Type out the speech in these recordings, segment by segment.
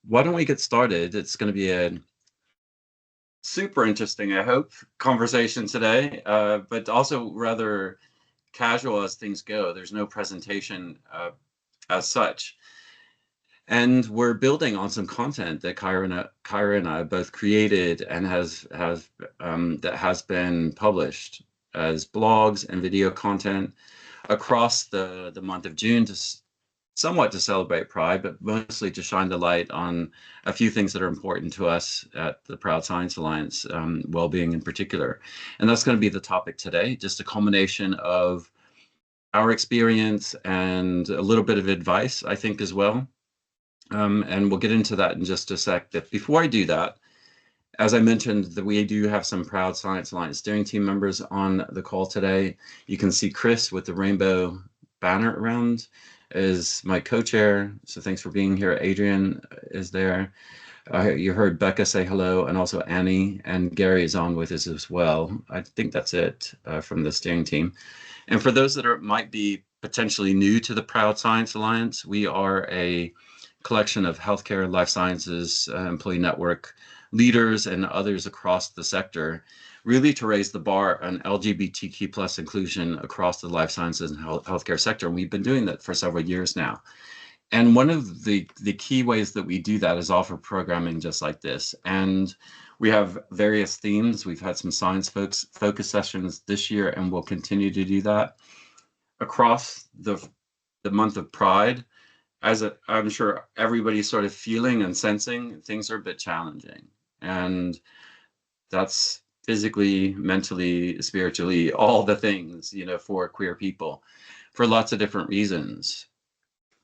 why don't we get started? It's going to be a super interesting, I hope, conversation today, but also rather casual as things go. There's no presentation as such. And we're building on some content that Kyra and I both created and that has been published as blogs and video content across the month of June somewhat to celebrate Pride, but mostly to shine the light on a few things that are important to us at the Proud Science Alliance, well-being in particular. And that's going to be the topic today, just a culmination of our experience and a little bit of advice, I think, as well. And we'll get into that in just a sec. But before I do that, as I mentioned, that we do have some Proud Science Alliance steering team members on the call today. You can see Chris with the rainbow banner around is my co-chair. So thanks for being here. Adrian is there. You heard Becca say hello, and also Annie, and Gary is on with us as well. I think that's it from the steering team. And for those that might be potentially new to the Proud Science Alliance, we are a collection of healthcare, life sciences, employee network leaders and others across the sector, really to raise the bar on LGBTQ plus inclusion across the life sciences and healthcare sector. And we've been doing that for several years now. And one of the key ways that we do that is offer programming just like this. And we have various themes. We've had some science focus sessions this year, and we'll continue to do that across the month of Pride. I'm sure everybody's sort of feeling and sensing, things are a bit challenging. And that's physically, mentally, spiritually, all the things, for queer people for lots of different reasons,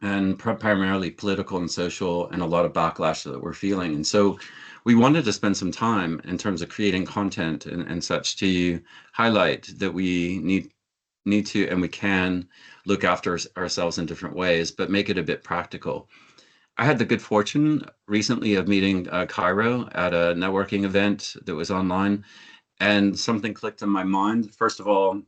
and primarily political and social, and a lot of backlash that we're feeling. And so we wanted to spend some time in terms of creating content and such to highlight that we need to and we can look after ourselves in different ways, but make it a bit practical. I had the good fortune recently of meeting Cairo at a networking event that was online, and something clicked in my mind. First of all,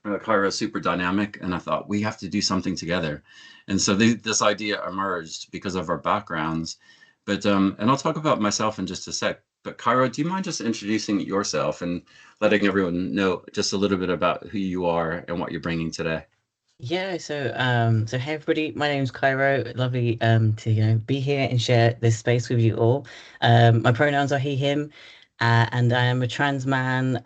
Cairo is super dynamic, and I thought we have to do something together. And so this idea emerged because of our backgrounds. But and I'll talk about myself in just a sec. But Cairo, do you mind just introducing yourself and letting everyone know just a little bit about who you are and what you're bringing today? Yeah, so hey everybody, my name's Cairo. Lovely to be here and share this space with you all. My pronouns are he, him, and I am a trans man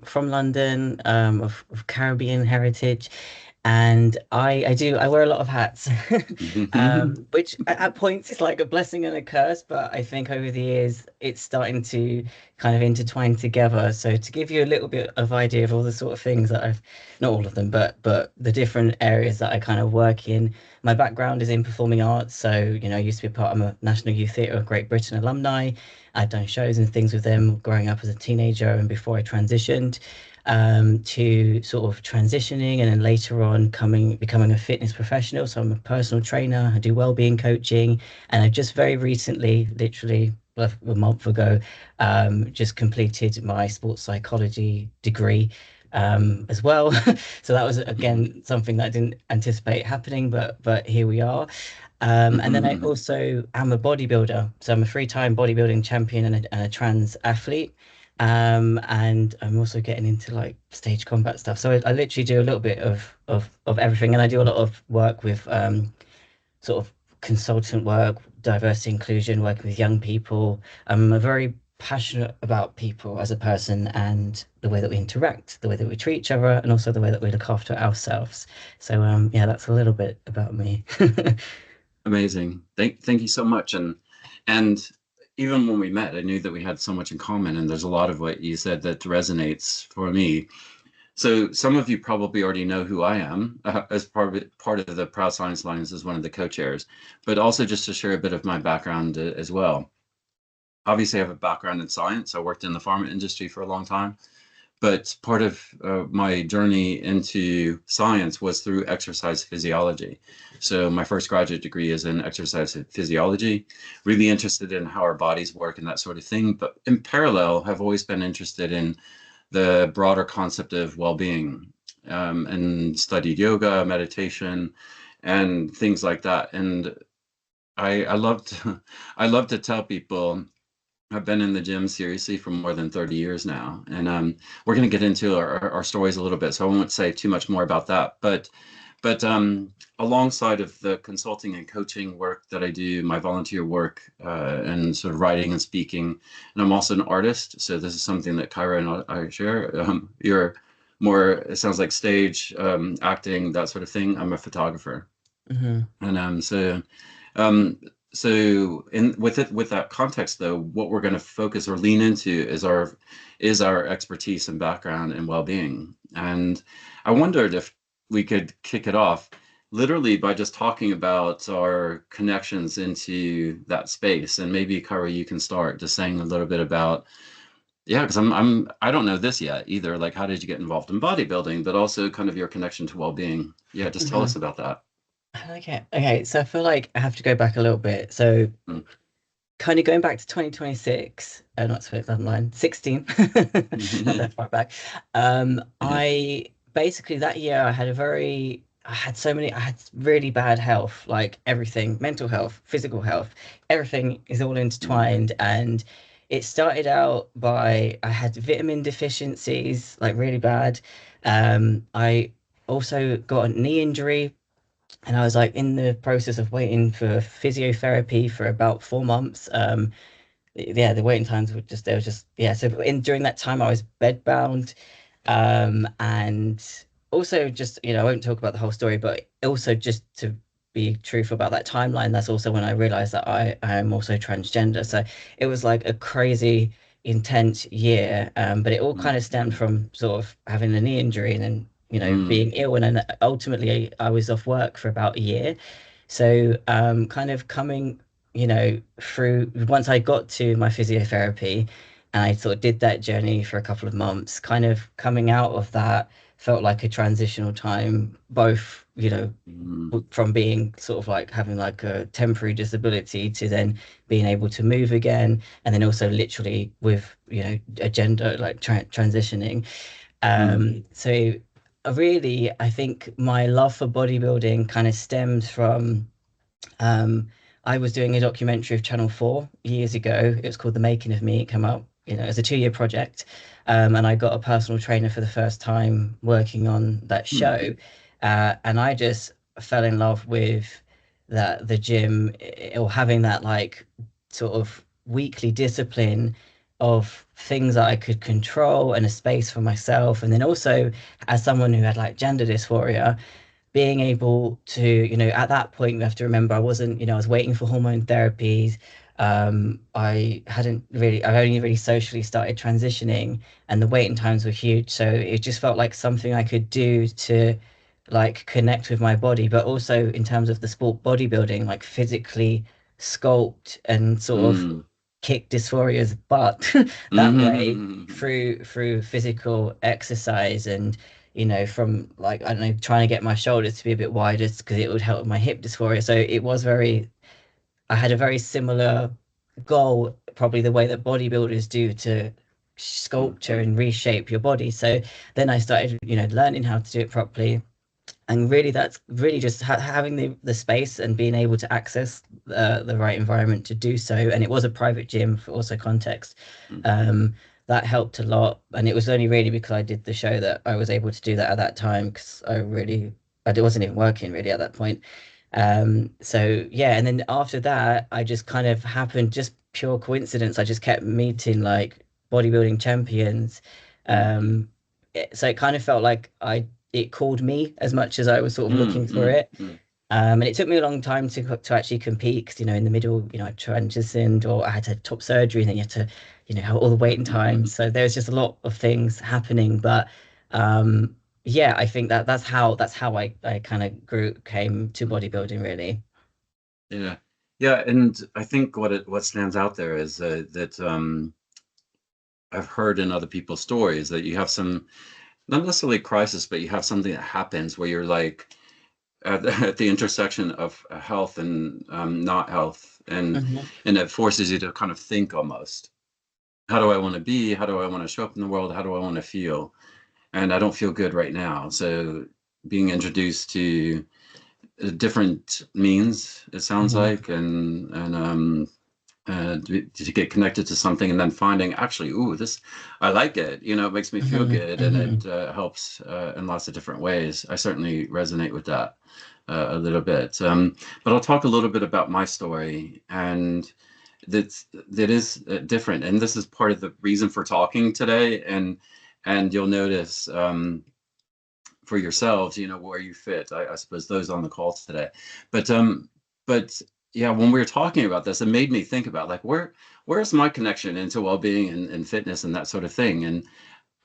from London, of Caribbean heritage. And I wear a lot of hats, which at points is like a blessing and a curse, but I think over the years it's starting to kind of intertwine together. So to give you a little bit of idea of all the sort of things that I've, not all of them, but the different areas that I kind of work in. My background is in performing arts, so I used to be part of a National Youth Theatre of Great Britain alumni. I'd done shows and things with them growing up as a teenager and before I transitioned to sort of transitioning and then later on becoming a fitness professional. So I'm a personal trainer, I do wellbeing coaching, and I've just very recently, literally a month ago, just completed my sports psychology degree as well. So that was again something that I didn't anticipate happening, but here we are. And then I also am a bodybuilder. So I'm a three-time bodybuilding champion and a trans athlete. And I'm also getting into like stage combat stuff. So I literally do a little bit of everything, and I do a lot of work with sort of consultant work, diversity inclusion, working with young people. I'm very passionate about people as a person and the way that we interact, the way that we treat each other, and also the way that we look after ourselves. So yeah, that's a little bit about me. Amazing. Thank you so much. And even when we met, I knew that we had so much in common, and there's a lot of what you said that resonates for me. So some of you probably already know who I am as part of the Proud Science Alliance as one of the co-chairs, but also just to share a bit of my background as well. Obviously, I have a background in science. I worked in the pharma industry for a long time. But part of my journey into science was through exercise physiology. So my first graduate degree is in exercise physiology, really interested in how our bodies work and that sort of thing. But in parallel, have always been interested in the broader concept of well-being, and studied yoga, meditation, and things like that. And I love to I love to tell people I've been in the gym seriously for more than 30 years now, and we're going to get into our stories a little bit, so I won't say too much more about that. But alongside of the consulting and coaching work that I do, my volunteer work and sort of writing and speaking, and I'm also an artist. So this is something that Kyra and I share. You're more, it sounds like stage acting, that sort of thing. I'm a photographer, Mm-hmm. and um, so in with that context though, what we're going to focus or lean into is our expertise and background in well-being. And I wondered if we could kick it off literally by just talking about our connections into that space. And maybe Kara, you can start just saying a little bit about, yeah, because I don't know this yet either. Like, how did you get involved in bodybuilding, but also kind of your connection to well-being? Yeah, just tell Mm-hmm. us about that. Okay. So I feel like I have to go back a little bit. So Mm. kind of going back to 2026, not 2009, 16, not that far back. Yeah. I basically that year I had really bad health, like everything, mental health, physical health, everything is all Mm. intertwined. And it started out by I had vitamin deficiencies, like really bad. I also got a knee injury and I was like in the process of waiting for physiotherapy for about 4 months. Yeah, the waiting times were just there was just yeah. So in during that time, I was bedbound, and also just I won't talk about the whole story, but also just to be truthful about that timeline, that's also when I realized that I am also transgender. So it was like a crazy intense year, but it all kind of stemmed Mm. from sort of having a knee injury and then Mm. being ill, and then ultimately I was off work for about a year. So kind of coming through once I got to my physiotherapy and I sort of did that journey for a couple of months, kind of coming out of that felt like a transitional time, both, Mm. from being sort of like having like a temporary disability to then being able to move again, and then also literally with, a gender like transitioning. Mm. So really, I think my love for bodybuilding kind of stems from um, I was doing a documentary of Channel 4 years ago. It was called The Making of Me. It came out, as a 2-year project. And I got a personal trainer for the first time working on that Mm. show. And I just fell in love with the gym, or having that like sort of weekly discipline of things that I could control and a space for myself. And then also as someone who had like gender dysphoria, being able to, at that point, you have to remember I wasn't, I was waiting for hormone therapies. I've only really socially started transitioning, and the waiting times were huge. So it just felt like something I could do to like connect with my body, but also in terms of the sport bodybuilding, like physically sculpt and sort of Mm. kick dysphoria's butt that way Mm. through physical exercise. And from like I don't know, trying to get my shoulders to be a bit wider because it would help with my hip dysphoria. So it was very I had a very similar goal, probably the way that bodybuilders do, to sculpture and reshape your body. So then I started learning how to do it properly, and really that's really just having the space and being able to access the right environment to do so. And it was a private gym for also context. um that helped a lot, and it was only really because I did the show that I was able to do that at that time, because I wasn't even working really at that point. So yeah, and then after that I just kind of happened, just pure coincidence, I just kept meeting like bodybuilding champions. Mm. So it kind of felt like it called me as much as I was sort of Mm. looking for Mm. it. And it took me a long time to actually compete because, in the middle, I transitioned, or I had to have top surgery, and then you had to, have all the waiting times. Mm. So there's just a lot of things happening. But yeah, I think that's how I kind of came to Mm. bodybuilding really. Yeah. Yeah, and I think what stands out there is that I've heard in other people's stories that you have some, not necessarily crisis, but you have something that happens where you're like at the intersection of health and not health, Hmm. and it forces you to kind of think almost. How do I want to be? How do I want to show up in the world? How do I want to feel? And I don't feel good right now. So being introduced to different means, it sounds like, and to get connected to something and then finding actually, ooh, this, I like it, it makes me feel good, and it helps in lots of different ways. I certainly resonate with that a little bit. But I'll talk a little bit about my story, and that is different. And this is part of the reason for talking today. And you'll notice for yourselves, where you fit. I suppose those on the call today. But yeah, when we were talking about this, it made me think about like where's my connection into well-being and fitness and that sort of thing. And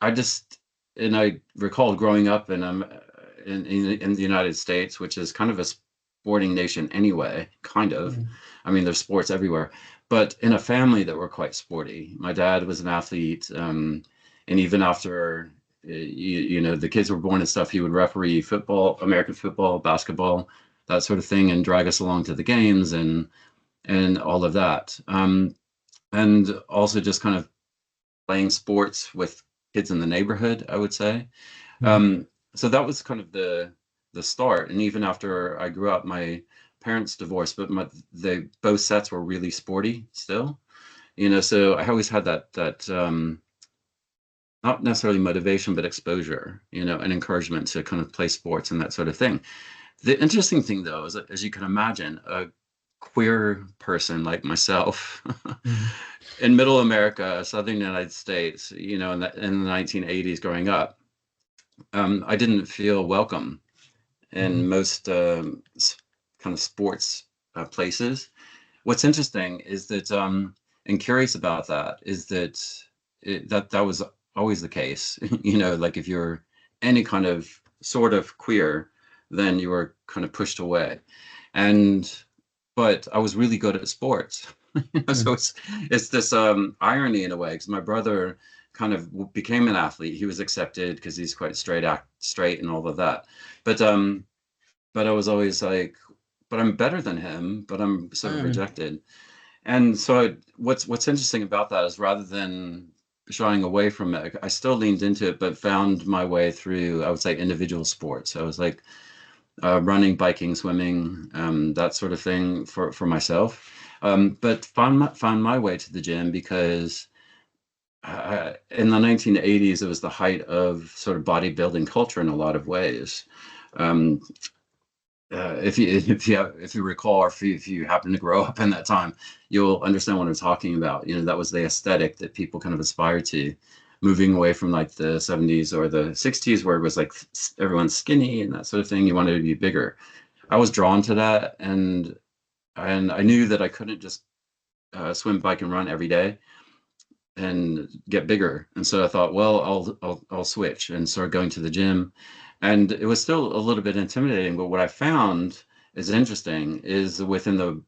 I recalled growing up in the United States, which is kind of a sporting nation anyway, kind of. I mean, there's sports everywhere, but in a family that were quite sporty. My dad was an athlete, and even after the kids were born and stuff, he would referee football, American football, basketball, that sort of thing, and drag us along to the games and all of that. And also just kind of playing sports with kids in the neighborhood, I would say. So that was kind of the start. And even after I grew up, my parents divorced, but both sets were really sporty still. So I always had that not necessarily motivation, but exposure, and encouragement to kind of play sports and that sort of thing. The interesting thing, though, is that, as you can imagine, a queer person like myself in middle America, southern United States, in the 1980s growing up, I didn't feel welcome in most kind of sports places. What's interesting is that, and curious about that, is that that was always the case. Like if you're any kind of sort of queer, then you were kind of pushed away. But I was really good at sports. So it's this irony in a way, because my brother kind of became an athlete. He was accepted because he's quite straight and all of that. But I was always like, but I'm better than him, but I'm sort of rejected. And so what's interesting about that is, rather than shying away from it, I still leaned into it, but found my way through, I would say, individual sports. I was like running, biking, swimming, that sort of thing for myself. But found my way to the gym because in the 1980s, it was the height of sort of bodybuilding culture in a lot of ways. If you recall, or if you happen to grow up in that time, you'll understand what I'm talking about. That was the aesthetic that people kind of aspired to, moving away from like the 70s or the 60s, where it was like everyone's skinny and that sort of thing. You wanted to be bigger. I was drawn to that, and I knew that I couldn't just swim, bike, and run every day and get bigger. And so I thought, well, I'll switch and start going to the gym. And it was still a little bit intimidating, but what I found is interesting is within the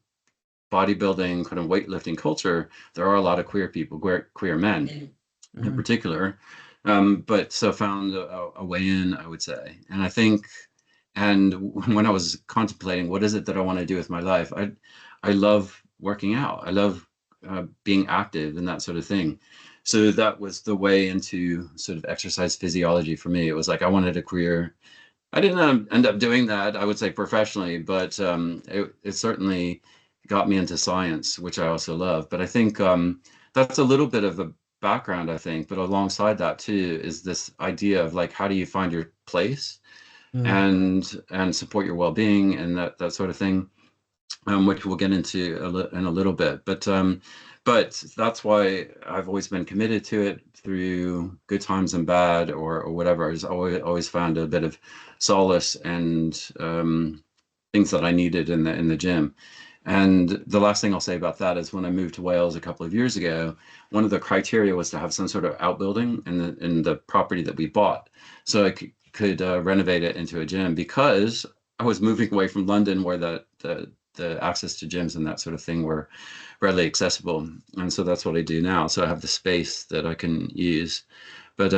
bodybuilding kind of weightlifting culture, there are a lot of queer people, queer men in particular. But so found a way in, I would say. And I think, and when I was contemplating what is it that I want to do with my life, I love working out. I love being active and that sort of thing. So that was the way into sort of exercise physiology for me. It was like I wanted a career. I didn't end up doing that, I would say, professionally, but it certainly got me into science, which I also love. But I think that's a little bit of a background, I think. But alongside that too is this idea of like, how do you find your place and support your well-being and that sort of thing, which we'll get into in a little bit. But that's why I've always been committed to it through good times and bad, or whatever. I've always found a bit of solace and things that I needed in the gym. And the last thing I'll say about that is, when I moved to Wales a couple of years ago, one of the criteria was to have some sort of outbuilding in the property that we bought, so I could renovate it into a gym, because I was moving away from London, where the access to gyms and that sort of thing were readily accessible. And so that's what I do now. So I have the space that I can use. But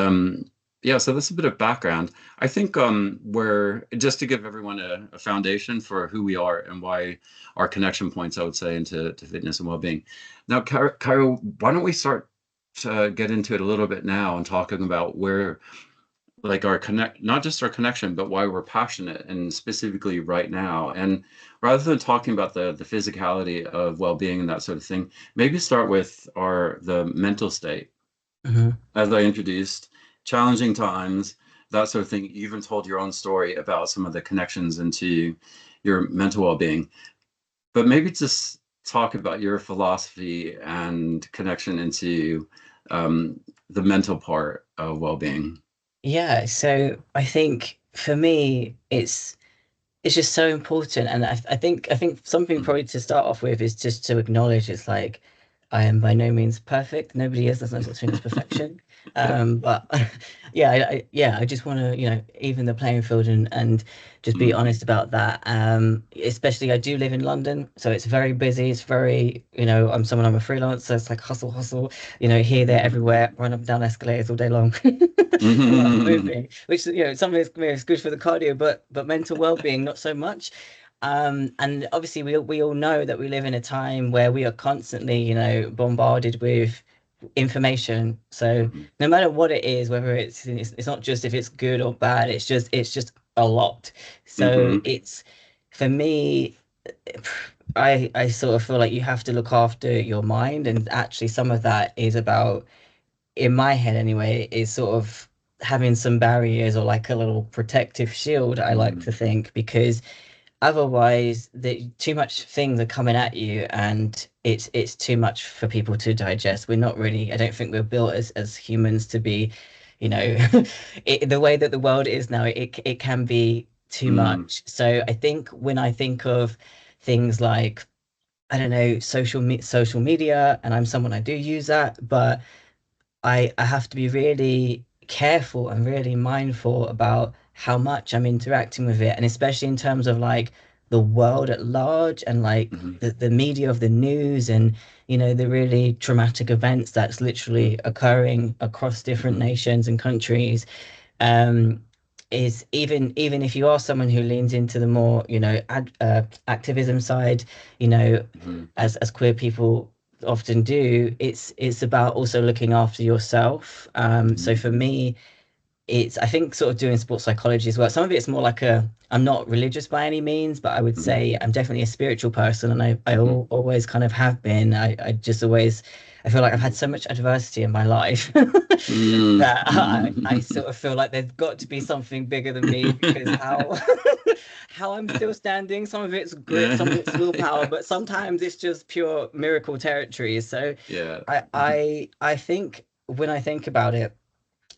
yeah, so that's a bit of background. I think we're, just to give everyone a foundation for who we are and why our connection points, I would say, into fitness and well-being. Now, Cairo, why don't we start to get into it a little bit now and talking about where like our connect, not just our connection, but why we're passionate, and specifically right now. And rather than talking about the physicality of well-being and that sort of thing, maybe start with the mental state. Hmm. As I introduced, challenging times, that sort of thing. You even told your own story about some of the connections into your mental well-being, but maybe just talk about your philosophy and connection into um, the mental part of well-being. Yeah, so I think for me, it's just so important. And I think something Mm. probably to start off with is just to acknowledge it's like I am by no means perfect. Nobody is. There's no such thing as perfection. Yeah. But yeah, I just want to, even the playing field and just be Mm. honest about that. Especially I do live in London, so it's very busy. It's very, I'm a freelancer. It's like hustle, hustle, here, there, everywhere, run up and down escalators all day long. A lot of Mhm. moving, which something is good for the cardio, but mental well-being not so much. And obviously we all know that we live in a time where we are constantly, bombarded with information. So Mhm. no matter what it is, whether it's not just if it's good or bad, it's just a lot. So Mhm. it's for me, I sort of feel like you have to look after your mind, and actually some of that is about, in my head anyway, is sort of having some barriers or like a little protective shield, I like to Mhm. think, because otherwise too much things are coming at you, and it's too much for people to digest. We're not really, I don't think we're built as humans to be, you know, the way that the world is now, it can be too Mhm. much. So I think when I think of things like, I don't know, social media, and I'm someone, I do use that, but I have to be really careful and really mindful about how much I'm interacting with it, and especially in terms of like the world at large, and like Mhm. the media of the news, and the really traumatic events that's literally occurring across different Mhm. nations and countries. um, is even if you are someone who leans into the more, activism side, you know, Mhm. as queer people often do, it's about also looking after yourself. So Mhm. for me, it's, I think, sort of doing sports psychology as well. Some of it's more like I'm not religious by any means, but I would Mhm. say I'm definitely a spiritual person, and I Mhm. always kind of have been. I just always, I feel like I've had Mhm. so much adversity in my life that I Mhm. sort of feel like there's got to be something bigger than me, because how how I'm still standing, some of it's grit, some of it's willpower, Yeah. but sometimes it's just pure miracle territory. So Yeah. I Mhm. I I think when I think about it,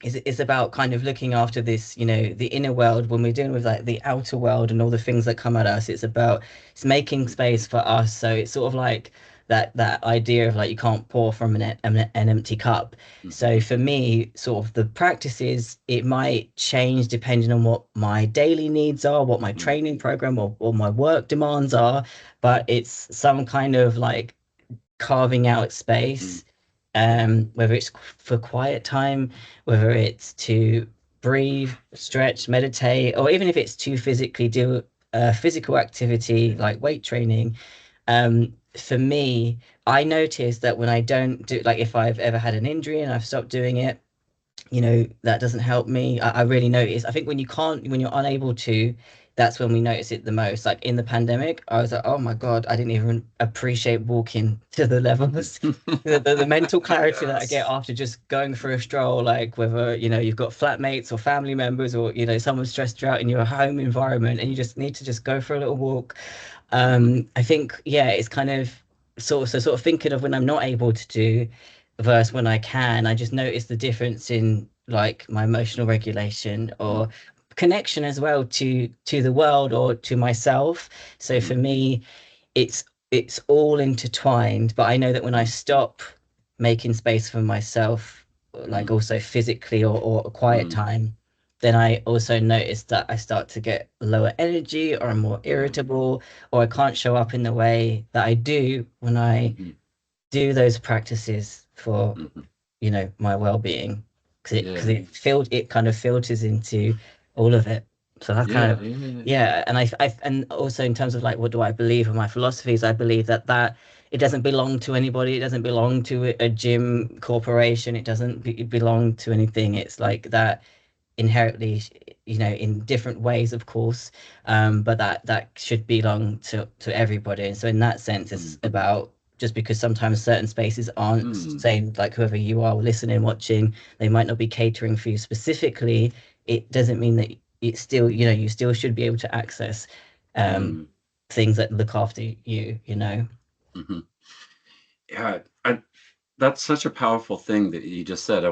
is about kind of looking after this, the inner world. When we're dealing with like the outer world and all the things that come at us, it's making space for us. So it's sort of like that idea of like you can't pour from an empty cup. So Mhm. for me, sort of the practices, it might change depending on what my daily needs are, what my Mhm. training program or my work demands are, but it's some kind of like carving out Mhm. space, Yeah. whether it's for quiet time, whether it's to breathe, stretch, meditate, or even if it's to physically do a physical activity like weight training. For me, I notice that when I don't do, like if I've ever had an injury and I've stopped doing it, that doesn't help me. I really notice. I think when you're unable to, that's when we notice it the most. Like in the pandemic, I was like, oh my God, I didn't even appreciate walking to the levels. The mental clarity that I get Yes. after just going for a stroll, like whether, you've got flatmates or family members, or, someone stressed you out in your home environment, and you just need to just go for a little walk. Mhm. I think, yeah, it's kind of sort of thinking of when I'm not able to do versus when I can. I just notice the difference in like my emotional regulation or Mhm. connection as well to the world or to myself. So for Mhm. me, it's all intertwined. But I know that when I Mhm. stop making space for myself, like Mhm. also physically or a quiet Mhm. time, then I also notice that I start to get lower energy, or I'm more Yeah. irritable, or I can't show up in the way that I do when I Mhm. do those practices for, Mhm. my well-being, because it Yeah. because it kind of filters into all of it. So that's kind Yeah. of, Yeah. Yeah. yeah. And and also in terms of like what do I believe in my philosophies, I believe that it doesn't belong to anybody. It doesn't belong to a gym corporation. It doesn't belong to anything. It's like that inherently, in different ways, of course, but that should belong to everybody. And so in that sense, it's mm, about, just because sometimes certain spaces aren't mm, saying, like, whoever you are listening, watching, they might not be catering for you specifically. It doesn't mean that it's still, you still should be able to access um mm, things that look after you. mhm. Yeah, that's such a powerful thing that you just said.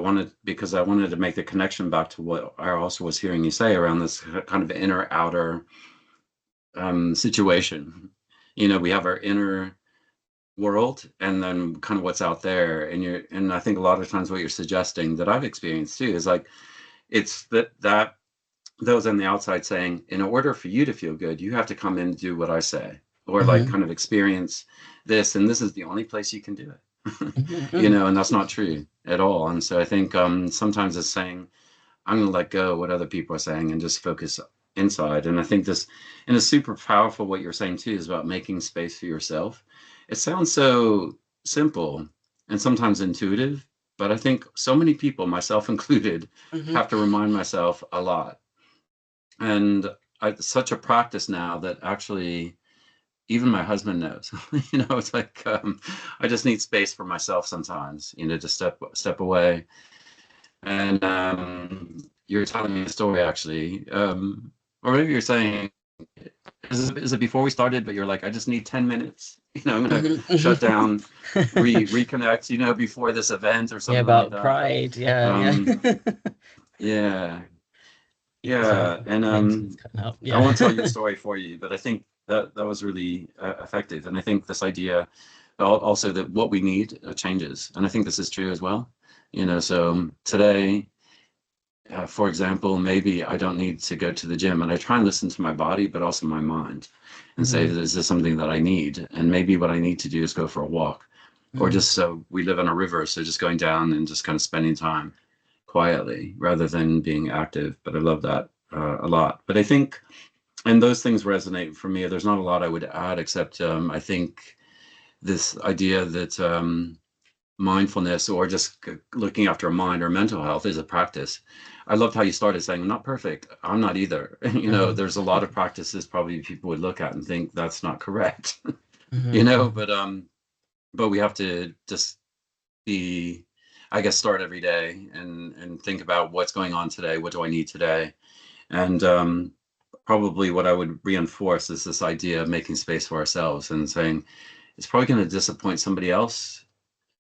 Because I wanted to make the connection back to what I also was hearing you say around this kind of inner outer situation. We have our inner world and then kind of what's out there. And I think a lot of times what you're suggesting that I've experienced too is like, it's that those on the outside saying, in order for you to feel good, you have to come in and do what I say, or like Hmm. kind of experience this, and this is the only place you can do it. Hmm. And that's not true at all. And so I think sometimes it's saying, I'm going to let go what other people are saying and just focus inside. And I think this, and it's super powerful what you're saying too, is about making space for yourself. It sounds so simple and sometimes intuitive, but I think so many people, myself included, Hmm. have to remind myself a lot. And it's such a practice now that actually even my husband knows. It's like I just need space for myself sometimes, to step away. And you're telling me a story actually, or maybe you're saying, is it before we started? But you're like, I just need 10 minutes. I'm gonna Hmm. shut down, Hmm. reconnect. Before this event or Yeah, something like about that. pride. Yeah, Um, yeah. yeah, Sorry, yeah, and connections cutting up. I Yeah. won't tell you a story for you, but I think that was really effective. And I think this idea also that what we need changes. And I think this is true as well. So today, for example, maybe I don't need to go to the gym, and I try and listen to my body, but also my mind, and say, Hmm. is this something that I need? And maybe what I need to do is go for a walk, or Hmm. just, so we live on a river, so just going down and just kind of spending time quietly rather than being active. But I love that a lot. But I think, and those things resonate for me. There's not a lot I would add, except I think this idea that mindfulness, or just looking after a mind or mental health, is a practice. I loved how you started saying, I'm not perfect. I'm not either. Hmm. There's a lot of practices probably people would look at and think that's not correct. Hmm. But we have to just be, I guess, start every day and think about what's going on today. What do I need today? And probably what I would reinforce is this idea of making space for ourselves and saying, it's probably going to disappoint somebody else.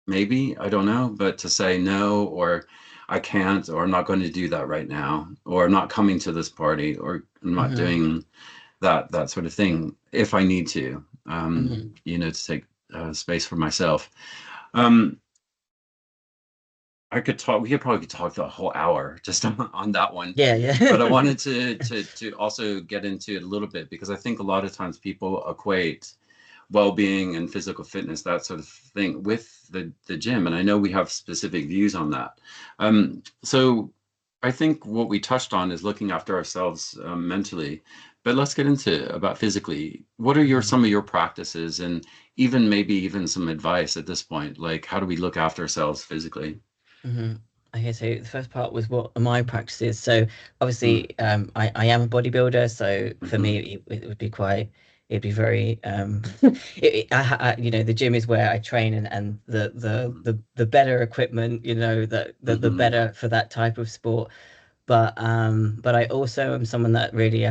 Maybe, I don't know, but to say no, or I can't, or I'm not going to do that right now, or I'm not coming to this party, or I'm not Hmm. doing that sort of thing if I need to, Hmm. to take space for myself. Um, we could probably talk the whole hour just on that one. Yeah, But I yeah. wanted to also get into it a little bit, because I think a lot of times people equate well-being and physical fitness, that sort of thing, with the gym. And I know we have specific views on that. So I think what we touched on is looking after ourselves mentally, but let's get into about physically. What are Hmm. some of your practices, and maybe even some advice at this point? Like, how do we look after ourselves physically? Hmm. Okay, so the first part was what are my practices. So Mm, obviously, I am a bodybuilder, so for hmm me, it would be quite, it'd be very, the gym is where I train, and the better equipment, the hmm better for that type of sport. But I also am someone that really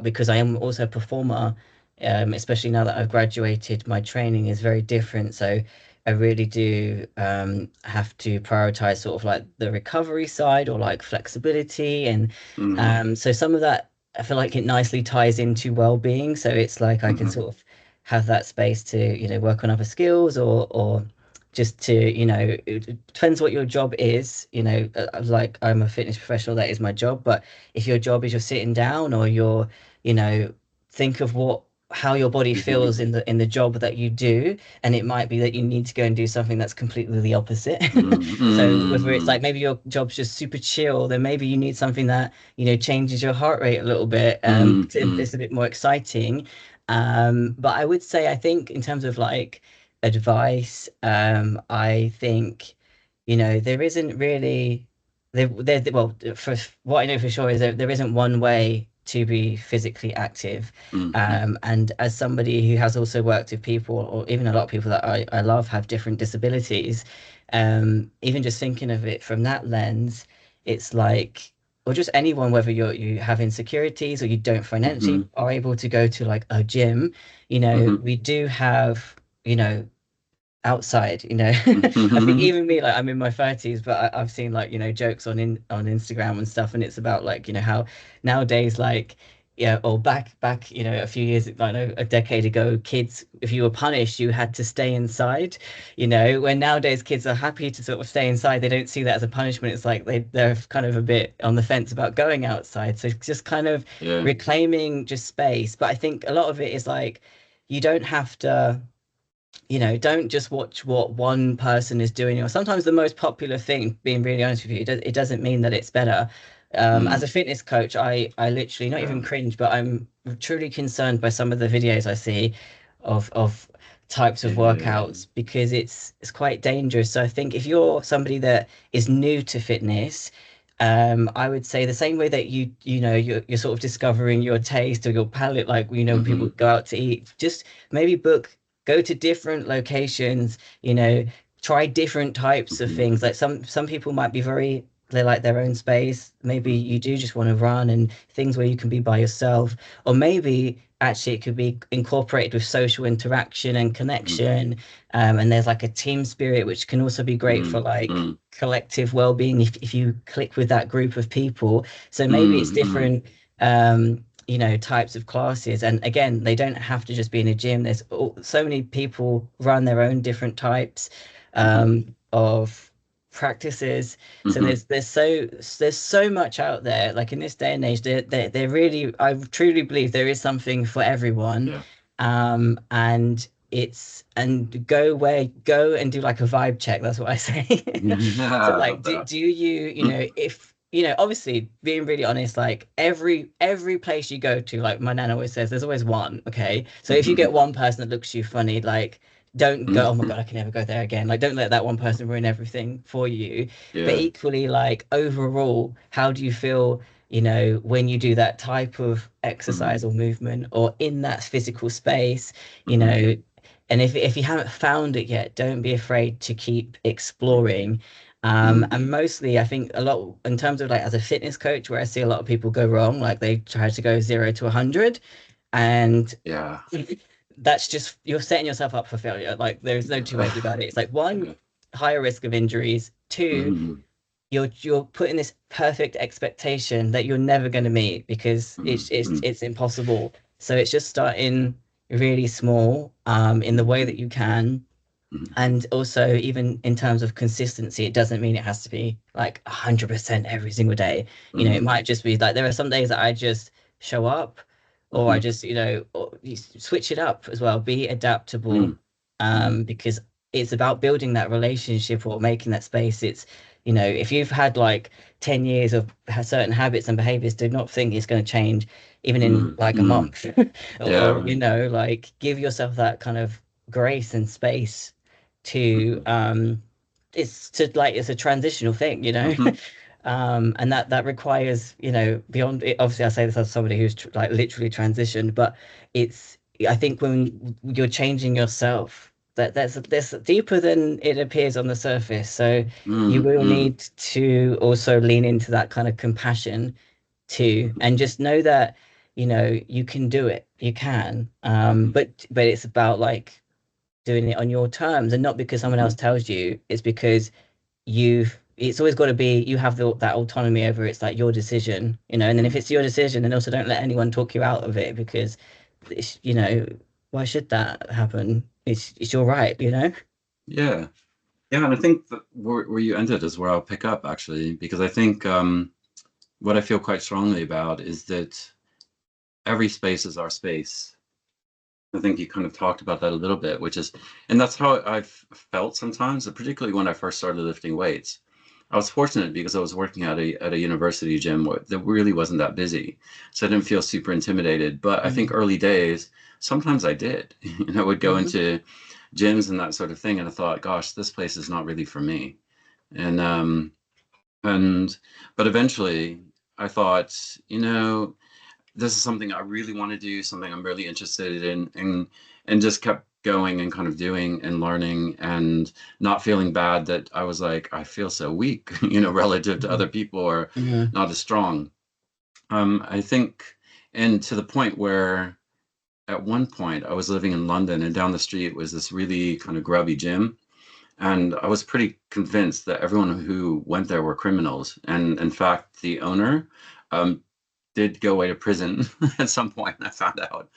because I am also a performer, especially now that I've graduated, my training is very different. So I really do have to prioritize sort of like the recovery side, or like flexibility, and hmm so some of that I feel like it nicely ties into well-being. So it's like I can hmm sort of have that space to, work on other skills, or just to, it depends what your job is, like I'm a fitness professional, that is my job. But if your job is you're sitting down, or you're, you know, think of how your body hmm feels in the job that you do, and it might be that you need to go and do something that's completely the opposite. So whether it's hmm like maybe your job's just super chill, then maybe you need something that, changes your heart rate a little bit, hmm it's a bit more exciting. But I would say, I think in terms of like advice, I think, there isn't really. well, for what I know for sure is there isn't one way to be physically active. Mm-hmm. And as somebody who has also worked with people, or even a lot of people that I love have different disabilities, even just thinking of it from that lens, it's like, or just anyone, whether you have insecurities or you don't Mm-hmm. financially are able to go to like a gym, Mm-hmm. we do have, outside, I think Mm-hmm. even me, like I'm in my 30s, but I've seen like, jokes on Instagram and stuff, and it's about like, how nowadays, like, yeah, or back, a few years, I know a decade ago, kids, if you were punished, you had to stay inside, when nowadays kids are happy to sort of stay inside, they don't see that as a punishment. It's like they're kind of a bit on the fence about going outside. So just kind of Yeah. reclaiming just space. But I think a lot of it is like, you don't have to, don't just watch what one person is doing. Or sometimes the most popular thing, being really honest with you, it doesn't mean that it's better. As Mm. a fitness coach, I literally not Yeah. even cringe, but I'm truly concerned by some of the videos I see of types of Yeah. workouts, because it's quite dangerous. So I think if you're somebody that is new to fitness, I would say the same way that you're sort of discovering your taste or your palate, like when people Mm-hmm. go out to eat, just maybe go to different locations, try different types of Mm-hmm. things. Like some people might be they like their own space. Maybe Mm-hmm. you do just want to run and things where you can be by yourself. Or maybe actually it could be incorporated with social interaction and connection. And there's like a team spirit, which can also be great for like Mm-hmm. collective well-being if you click with that group of people. So maybe it's Mm-hmm. different types of classes. And again, they don't have to just be in a gym. So many people run their own different types Mm-hmm. of practices. So Mm-hmm. there's so much out there. Like in this day and age, they're really, I truly believe there is something for everyone. Yeah. And go and do like a vibe check. That's what I say. So Yeah, I like, love do that. do you, if obviously being really honest, like every place you go to, like my nan always says, there's always one. Okay, so if you get Mm-hmm. one person that looks at you funny, like don't go, oh my Mm-hmm. God, I can never go there again. Like don't let that one person ruin everything for you. But Yeah. equally, like overall, how do you feel, when you do that type of exercise Mm-hmm. or movement or in that physical space, you Mm-hmm. know, and if you haven't found it yet, don't be afraid to keep exploring. Mm-hmm. And mostly, I think a lot in terms of like as a fitness coach, where I see a lot of people go wrong, like they try to go 0 to 100, and Yeah. that's just you're setting yourself up for failure. Like there's no two ways about it. It's like one, Yeah. higher risk of injuries. Two, Mm-hmm. you're putting this perfect expectation that you're never going to meet because Mm-hmm. it's impossible. So it's just starting really small, in the way Mm-hmm. that you can. And also, even in terms of consistency, it doesn't mean it has to be like 100% every single day. It Mm-hmm. might just be like there are some days that I just show up, or I Mm-hmm. just, or you switch it up as well, be adaptable, Mm-hmm. because it's about building that relationship or making that space. It's, if you've had like 10 years of certain habits and behaviors, do not think it's going to change even in like a Mm-hmm. month, Yeah. or, Right. like give yourself that kind of grace and space to Mm-hmm. it's a transitional thing, Mm-hmm. and that requires, beyond it. Obviously I say this as somebody who's like literally transitioned, but it's, I think when you're changing yourself, that's deeper than it appears on the surface. So you will Mm-hmm. need to also lean into that kind of compassion too, and just know that you can do it, you can, Mm-hmm. but it's about like doing it on your terms and not because someone Mm-hmm. else tells you. It's because it's always got to be, you have that autonomy over it's like your decision, and then if it's your decision, then also don't let anyone talk you out of it, because it's, why should that happen? It's your right. Yeah. Yeah, and I think that where you ended is where I'll pick up actually, because I think what I feel quite strongly about is that every space is our space. I think you kind of talked about that a little bit, which is, and that's how I've felt sometimes, particularly when I first started lifting weights. I was fortunate because I was working at a university gym that really wasn't that busy, so I didn't feel super intimidated. But I think Mm-hmm. early days, sometimes I did. I would go Mm-hmm. into gyms and that sort of thing, and I thought, gosh, this place is not really for me. And And but eventually I thought, you know, this is something I really want to do, something I'm really interested in, and just kept going and kind of doing and learning and not feeling bad that I was like, I feel so weak, you know, relative to other Mhm. people or Mhm. not as strong. I think, and to the point where at one point I was living in London and down the street was this really kind of grubby gym. And I was pretty convinced that everyone who went there were criminals. And in fact, the owner um, did go away to prison at some point, I found out.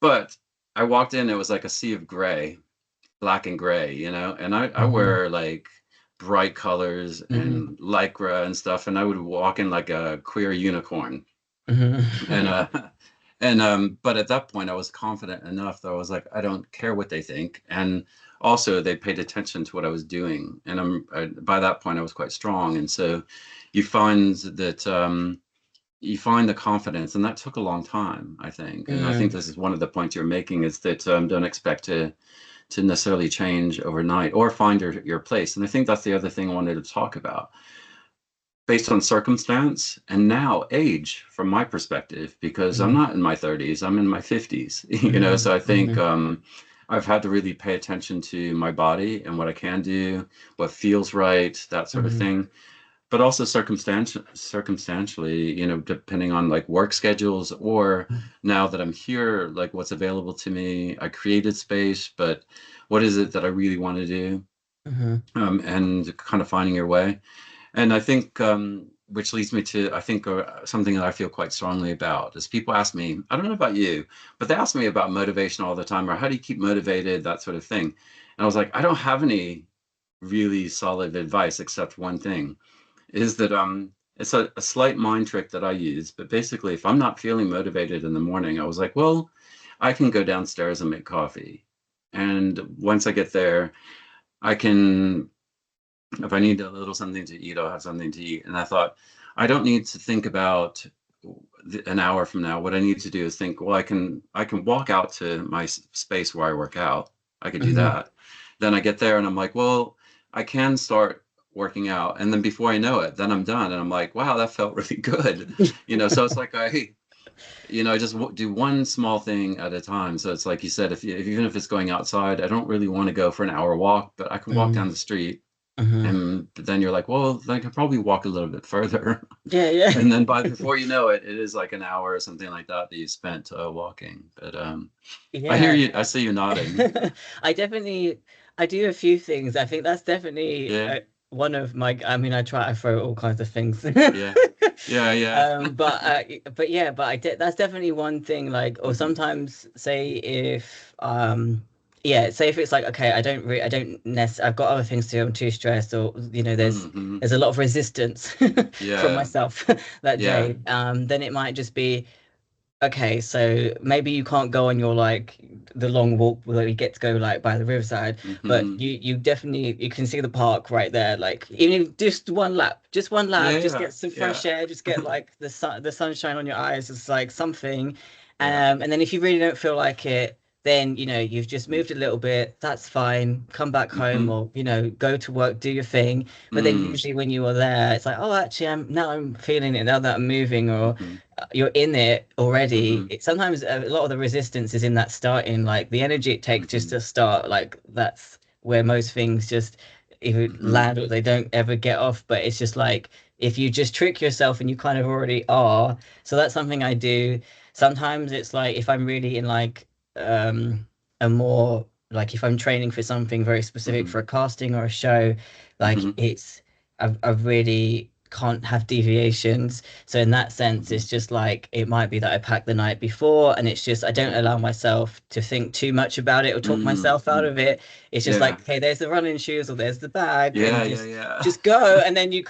But I walked in, it was like a sea of gray, black and gray, you know, and I Mhm. wear like bright colors Mhm. and lycra and stuff, and I would walk in like a queer unicorn. And Mhm. but at that point I was confident enough that I was like, I don't care what they think. And also they paid attention to what I was doing. And by that point I was quite strong. And so you find that you find the confidence, and that took a long time, I think. And I think Mhm. this is one of the points you're making, is that don't expect to necessarily change overnight or find your place. And I think that's the other thing I wanted to talk about, based on circumstance and now age, from my perspective, because I'm Mhm. not in my 30s, I'm in my 50s. You know, Mhm. so I think Mhm. I've had to really pay attention to my body and what I can do, what feels right, that sort of Mhm. thing. But also circumstantially, you know, depending on like work schedules, or now that I'm here, like what's available to me. I created space, but what is it that I really want to do? Mhm. And kind of finding your way. And I think, which leads me to, I think, something that I feel quite strongly about is people ask me, I don't know about you, but they ask me about motivation all the time, or how do you keep motivated, that sort of thing. And I was like, I don't have any really solid advice except one thing, is that it's a slight mind trick that I use. But basically, if I'm not feeling motivated in the morning, I was like, well, I can go downstairs and make coffee. And once I get there, I can, if I need a little something to eat, I'll have something to eat. And I thought, I don't need to think about an hour from now. What I need to do is think, well, I can walk out to my space where I work out. I could do Mhm. that. Then I get there and I'm like, well, I can start working out. And then before I know it, then I'm done. And I'm like, wow, that felt really good. You know, so it's like I just do one small thing at a time. So it's like you said, if even if it's going outside, I don't really want to go for an hour walk, but I can walk Mhm. down the street. Mhm. And then you're like, well, I could probably walk a little bit further. Yeah, yeah. And then before you know it, it is like an hour or something like that that you spent walking. But I hear Yeah. you. I see you nodding. I definitely, I do a few things. I think that's definitely Yeah, one of my, I mean, I try, I throw all kinds of things. yeah, yeah, yeah. But yeah, but that's definitely one thing. Like, or Hmm. sometimes say if, yeah, say if it's like, okay, I don't necessarily, I've got other things to do, I'm too stressed, or, Hmm. there's a lot of resistance from Yeah, myself that yeah. day. Then it might just be, okay, so maybe you can't go on your like the long walk where you get to go like by the riverside, but Hmm. you definitely you can see the park right there. Like even if just one lap, Yeah, just yeah, get some yeah, fresh air, just get like the sunshine on your eyes. It's like something. yeah. And then if you really don't feel like it, then you've just moved a little bit. That's fine. Come back home Hmm. or go to work, do your thing. But then Mm. usually when you are there, it's like, oh, actually, I'm feeling it now that I'm moving, or Hmm. you're in it already. Hmm. Sometimes a lot of the resistance is in that starting, like the energy it takes just Hmm. to start. Like that's where most things just either Hmm. land or they don't ever get off. But it's just like if you just trick yourself and you kind of already are. So that's something I do. Sometimes it's like if I'm really in like a more like if I'm training for something very specific Hmm. for a casting or a show, like Hmm. I really can't have deviations. So in that sense, Hmm. it's just like it might be that I pack the night before, and it's just I don't allow myself to think too much about it or talk myself out Hmm. of it. It's just Yeah, like, hey, there's the running shoes or there's the bag, yeah, and yeah, just yeah. just go, and then you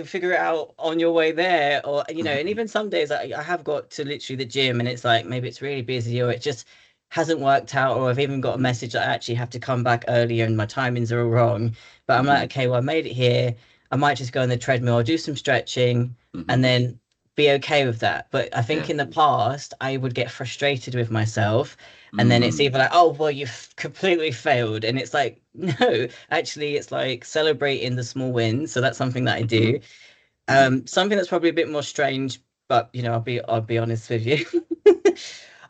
figure it out on your way there, or and even some days I have got to literally the gym, and it's like maybe it's really busy or it just hasn't worked out, or I've even got a Hmm. message that I actually have to come back earlier and my timings are all wrong. But I'm like, Hmm. okay, well, I made it here. I might just go on the treadmill, do some stretching, and Hmm. then be okay with that. But I think Yeah. in the past, I would get frustrated with myself. And then it's Mm. either like, oh, well, you've completely failed. And it's like, no, actually, it's like celebrating the small wins. So that's something that I Hmm. do. Something that's probably a bit more strange, but I'll be honest with you.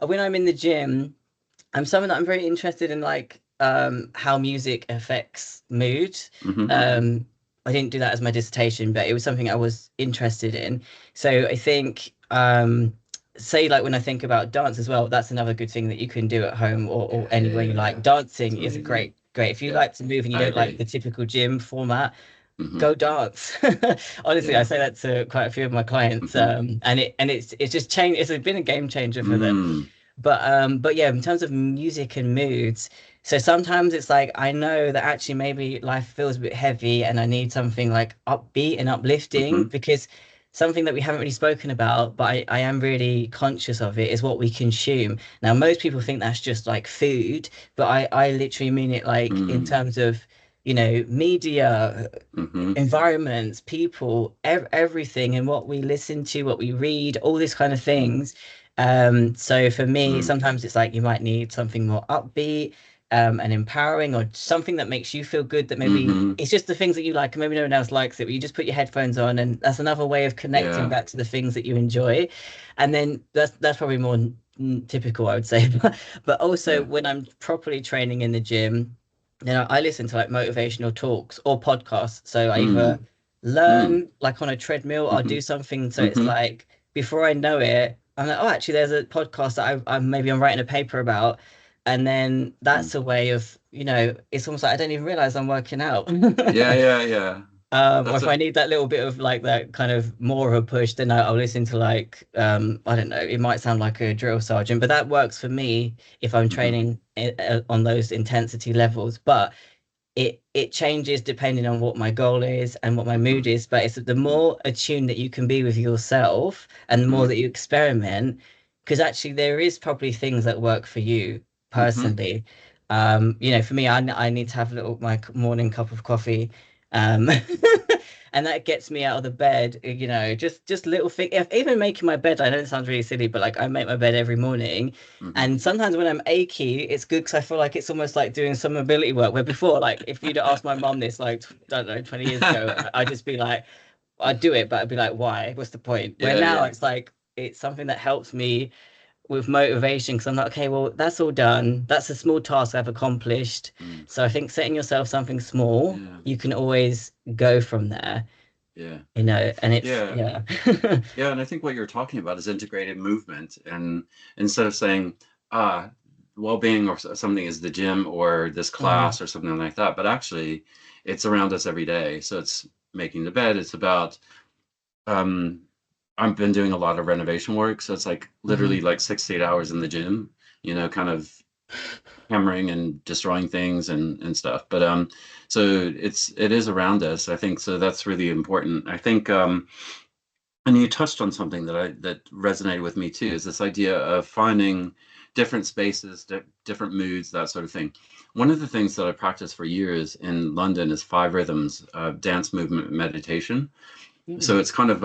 When I'm in the gym, I'm someone that I'm very interested in, like how music affects mood. Hmm. I didn't do that as my dissertation, but it was something I was interested in. So I think say like when I think about dance as well, that's another good thing that you can do at home or Yeah, anywhere yeah, you like. yeah. Dancing It's is a amazing. great. If you Yeah, like to move and you I don't like agree. the typical gym format, Hmm. go dance. Honestly, I Yeah. say that to quite a few of my clients, Hmm. and it's just changed. It's been a game changer for them. Mm. But yeah, in terms of music and moods, so sometimes it's like I know that actually maybe life feels a bit heavy and I need something like upbeat and uplifting, Hmm. because something that we haven't really spoken about, but I am really conscious of it, is what we consume. Now, most people think that's just like food, but I literally mean it like in Mm. terms of, media, Hmm. environments, people, everything, and what we listen to, what we read, all these kind of Mm. things. So for me, Mm. sometimes it's like you might need something more upbeat, and empowering, or something that makes you feel good, that maybe Hmm. it's just the things that you like and maybe no one else likes it, but you just put your headphones on, and that's another way of connecting Yeah. back to the things that you enjoy. And then that's probably more typical, I would say. But also Yeah. when I'm properly training in the gym, I listen to like motivational talks or podcasts. So I either Mm. Mm. learn like on a treadmill, or Hmm. do something. So it's Hmm. like before I know it, I'm like, oh, actually, there's a podcast that I'm writing a paper about. And then Mm. that's a way of, it's almost like I don't even realize I'm working out. Yeah, yeah, yeah. Or That's if I a need that little bit of like that kind of more of a push, then I'll listen to like I don't know, it might sound like a drill sergeant, but that works for me if I'm mhm, training on those intensity levels. But it changes depending on what my goal is and what my mood mhm, is. But it's the mhm, more attuned that you can be with yourself, and the more mhm, that you experiment, because actually there is probably things that work for you mhm. personally. For me, I need to have a little my morning cup of coffee. Um, and that gets me out of the bed, just little thing. If even making my bed, I know it sounds really silly, but like I make my bed every morning. Mhm. And sometimes when I'm achy, it's good because I feel like it's almost like doing some mobility work. Where before, like if you'd asked my mum this, like, I don't know, 20 years ago, I'd just be like, I'd do it, but I'd be like, why? What's the point? Where Yeah, now yeah. it's like, it's something that helps me with motivation, because I'm like, okay, well, that's all done. That's a small task I've accomplished. Mm. So I think setting yourself something small, Yeah, you can always go from there, yeah, and it's, yeah, yeah. yeah. And I think what you're talking about is integrated movement. And instead of saying, ah, well-being or something is the gym or this Mhm, class or something like that, but actually it's around us every day. So it's making the bed. It's about um I've been doing a lot of renovation work, so it's like literally mhm, like 6 to 8 hours in the gym, kind of hammering and destroying things and stuff. But so it is around us, I think. So that's really important. I think and you touched on something that resonated with me too, is this idea of finding different spaces, different moods, that sort of thing. One of the things that I practiced for years in London is five rhythms, dance, movement, meditation. So mhm, it's kind of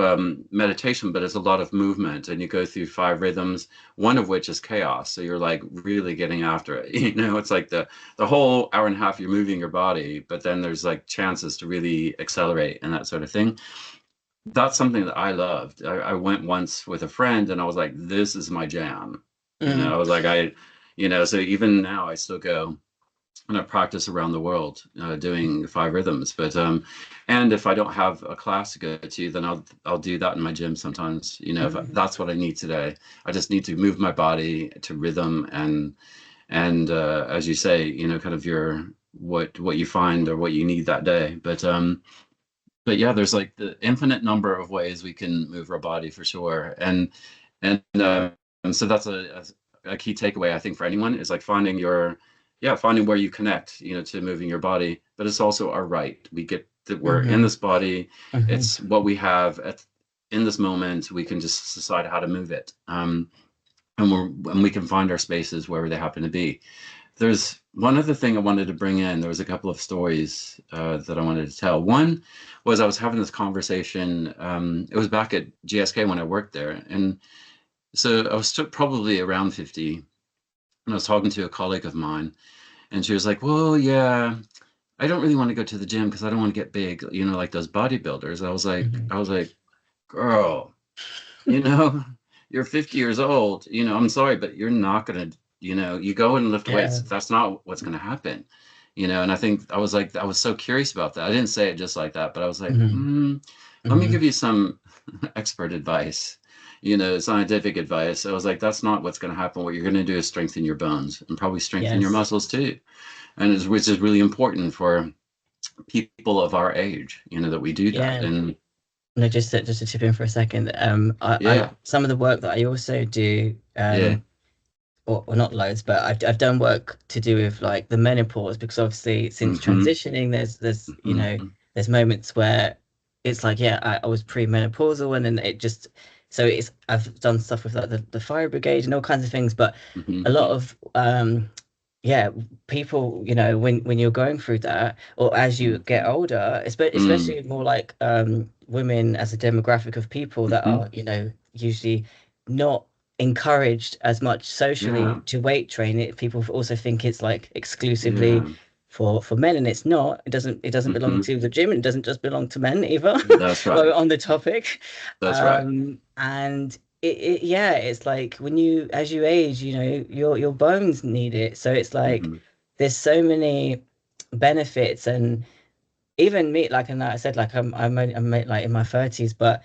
meditation, but it's a lot of movement, and you go through five rhythms, one of which is chaos. So you're like really getting after it. It's like the whole hour and a half you're moving your body, but then there's like chances to really accelerate and that sort of thing. That's something that I loved. I went once with a friend, and I was like, this is my jam. I mhm, was like, so even now I still go and I practice around the world doing five rhythms. But and if I don't have a class to go to, then I'll do that in my gym sometimes. If mhm, that's what I need today. I just need to move my body to rhythm and as you say, kind of your what you find or what you need that day. But yeah, there's like the infinite number of ways we can move our body for sure. And so that's a key takeaway, I think, for anyone is like finding where you connect, to moving your body. But it's also our right. We get that we're in mhm, this body. mhm, It's what we have in this moment. We can just decide how to move it. And we can find our spaces wherever they happen to be. There's one other thing I wanted to bring in. There was a couple of stories that I wanted to tell. One was I was having this conversation. It was back at GSK when I worked there, and so I was probably around 50, and I was talking to a colleague of mine, and she was like, "Well, yeah, I don't really want to go to the gym because I don't want to get big, like those bodybuilders." I was like, mhm, girl, you know, you're 50 years old, you know, I'm sorry, but you're not going to, you know, you go and lift weights. Yeah. That's not what's going to happen, you know. And I think I was like, I was so curious about that. I didn't say it just like that, but I was like, Hmm. let me Hmm. give you some expert advice, you know, scientific advice. I was like, that's not what's going to happen. What you're going to do is strengthen your bones and probably strengthen your Yes. muscles too. And which is really important for people of our age, you know, that we do that. Yeah. And No, just to chip in for a second. I yeah, some of the work that I also do, yeah. or not loads, but I've done work to do with like the menopause because obviously since Mm-hmm. transitioning, Mm-hmm. there's moments where it's like yeah, I was pre-menopausal and then it just so it's I've done stuff with like the fire brigade and all kinds of things, but Mm-hmm. a lot of yeah, people, when you're going through that, or as you get older, Mm-hmm. especially more like women as a demographic of people that Mm-hmm. are, usually not encouraged as much socially Yeah. to weight train it. People also think it's like exclusively Yeah. for men, and it's not. It doesn't belong Mm-hmm. to the gym, and it doesn't just belong to men either. That's While we're right. on the topic, That's right. and yeah, it's like when you as you age, your bones need it. So it's like Mm-hmm. there's so many benefits, and even me, like, and I said, like, I'm like in my 30s, but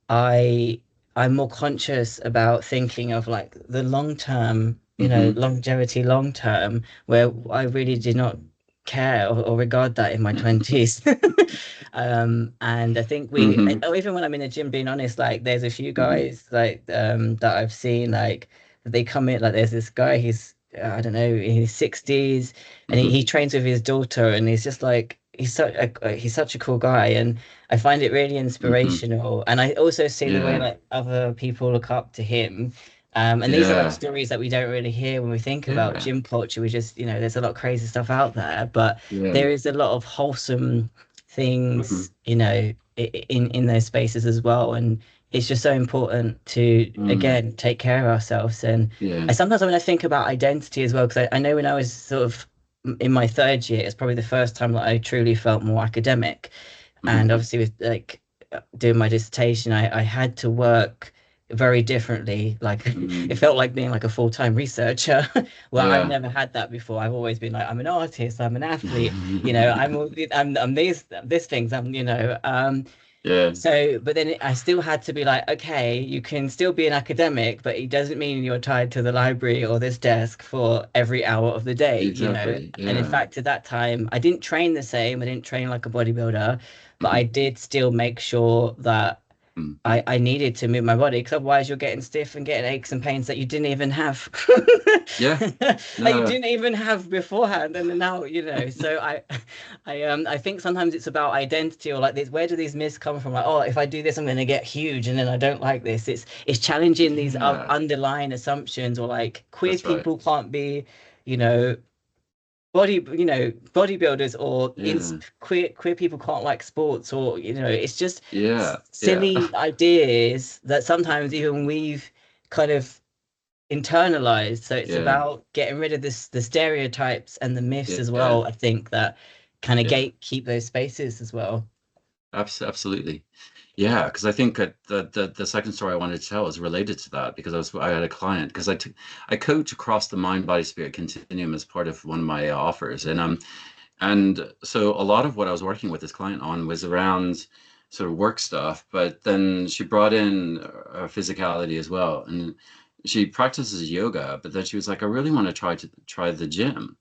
I I'm more conscious about thinking of like the long term, Mm-hmm. longevity long term, where I really did not care or regard that in my 20s. And I think Mm-hmm. or even when I'm in the gym, being honest, like there's a few Mm-hmm. guys like that I've seen like they come in like there's this guy, he's I don't know, in his 60s, and Mm-hmm. he trains with his daughter, and he's just like he's such a cool guy, and I find it really Mm-hmm. inspirational. And I also see the way Yeah. like other people look up to him. And these are like Yeah. stories that we don't really hear when we think about Yeah. gym culture. We just, there's a lot of crazy stuff out there, but Yeah. there is a lot of wholesome Mm-hmm. things, in those spaces as well. And it's just so important to, Mm. again, take care of ourselves. And Yeah. I sometimes when I think about identity as well, because I know when I was sort of in my third year, it's probably the first time that I truly felt more academic. Mm-hmm. And obviously with like doing my dissertation, I had to work very differently. Like it Mm. felt like being like a full-time researcher. Well, I've Yeah. never had that before. I've always been like, I'm an artist, I'm an athlete, I'm these things, Yeah. but then I still had to be like, okay, you can still be an academic, but it doesn't mean you're tied to the library or this desk for every hour of the day. Exactly. And in Yeah. fact, at that time, I didn't train the same. I didn't train like a bodybuilder, but Mm-hmm. I did still make sure that Mm. I needed to move my body because otherwise you're getting stiff and getting aches and pains that you didn't even have. Yeah. Like you No. didn't even have beforehand, and then now, so I think sometimes it's about identity or like this, where do these myths come from? Like, oh, if I do this, I'm gonna get huge, and then I don't like this. It's challenging these Yeah. underlying assumptions, or like queer That's right. people can't be, you know, bodybuilders, or in Yeah. queer people can't like sports, or it's just Yeah. Yeah. silly ideas that sometimes even we've kind of internalized. So it's Yeah. about getting rid of the stereotypes and the myths as Yeah. well. I think that kind of Yeah. gatekeep those spaces as well. Absolutely. Yeah, because I think that the second story I wanted to tell is related to that because I had a client because I coach across the mind body spirit continuum as part of one of my offers, and so a lot of what I was working with this client on was around sort of work stuff, but then she brought in physicality as well, and she practices yoga, but then she was like, I really want to try the gym.